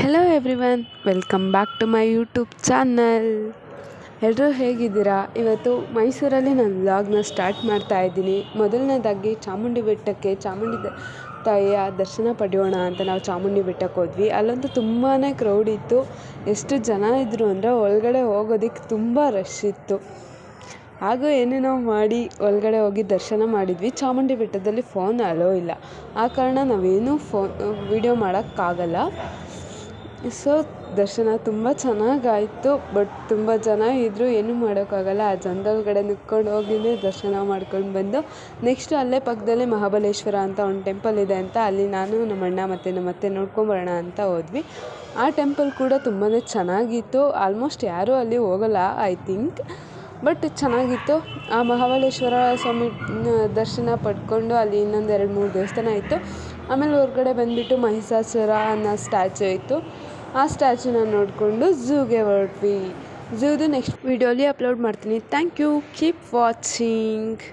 Hello everyone, welcome back to my YouTube channel. ಎಲ್ಲರೂ ಹೇಗಿದ್ದೀರಾ? ಇವತ್ತು ಮೈಸೂರಲ್ಲಿ ನಾನು ವ್ಲಾಗ್ನ ಸ್ಟಾರ್ಟ್ ಮಾಡ್ತಾ ಇದ್ದೀನಿ. ಮೊದಲನೇದಾಗಿ ಚಾಮುಂಡಿ ಬೆಟ್ಟಕ್ಕೆ ತಾಯಿಯ ದರ್ಶನ ಪಡೆಯೋಣ ಅಂತ ನಾವು ಚಾಮುಂಡಿ ಬೆಟ್ಟಕ್ಕೆ ಹೋದ್ವಿ. ಅಲ್ಲಂತೂ ತುಂಬಾ ಕ್ರೌಡ್ ಇತ್ತು. ಎಷ್ಟು ಜನ ಇದ್ದರು ಅಂದರೆ ಒಳಗಡೆ ಹೋಗೋದಕ್ಕೆ ತುಂಬ ರಶ್ ಇತ್ತು. ಹಾಗೂ ಏನೇನೋ ಮಾಡಿ ಒಳಗಡೆ ಹೋಗಿ ದರ್ಶನ ಮಾಡಿದ್ವಿ. ಚಾಮುಂಡಿ ಬೆಟ್ಟದಲ್ಲಿ ಫೋನ್ ಅಲೋ ಇಲ್ಲ, ಆ ಕಾರಣ ನಾವೇನೂ ವಿಡಿಯೋ ಮಾಡೋಕ್ಕಾಗಲ್ಲ. ಸೊ ದರ್ಶನ ತುಂಬ ಚೆನ್ನಾಗಾಯಿತು. ಬಟ್ ತುಂಬ ಜನ ಇದ್ದರು, ಏನೂ ಮಾಡೋಕ್ಕಾಗಲ್ಲ. ಆ ಜನದೊಳಗಡೆ ನಿಂತ್ಕೊಂಡು ಹೋಗಿನೇ ದರ್ಶನ ಮಾಡ್ಕೊಂಡು ಬಂದು ನೆಕ್ಸ್ಟ್ ಅಲ್ಲೇ ಪಕ್ಕದಲ್ಲೇ ಮಹಾಬಲೇಶ್ವರ ಅಂತ ಒಂದು ಟೆಂಪಲ್ ಇದೆ ಅಂತ ಅಲ್ಲಿ ನಾನು ನಮ್ಮ ಅಣ್ಣ ಮತ್ತು ನಮ್ಮ ಅತ್ತೆ ನೋಡ್ಕೊಂಬರೋಣ ಅಂತ ಹೋದ್ವಿ. ಆ ಟೆಂಪಲ್ ಕೂಡ ತುಂಬಾ ಚೆನ್ನಾಗಿತ್ತು. ಆಲ್ಮೋಸ್ಟ್ ಯಾರೂ ಅಲ್ಲಿ ಹೋಗಲ್ಲ ಐ ಥಿಂಕ್, ಬಟ್ ಚೆನ್ನಾಗಿತ್ತು. ಆ ಮಹಾಬಲೇಶ್ವರ ಸ್ವಾಮಿ ದರ್ಶನ ಪಡ್ಕೊಂಡು ಅಲ್ಲಿ ಇನ್ನೊಂದು 2-3 ದೇವಸ್ಥಾನ ಇತ್ತು. ಆಮೇಲೆ ಹೊರಗಡೆ ಬಂದುಬಿಟ್ಟು ಮಹಿಷಾಸುರ ಅನ್ನೋ ಸ್ಟ್ಯಾಚು ಇತ್ತು. ಆ ಸ್ಟ್ಯಾಚುನ ನೋಡಿಕೊಂಡು ಝೂಗೆ ಹೊರಟ್ವಿ. ಝೂದು ನೆಕ್ಸ್ಟ್ ವೀಡಿಯೋಲಿ ಅಪ್ಲೋಡ್ ಮಾಡ್ತೀನಿ. Thank you, keep watching.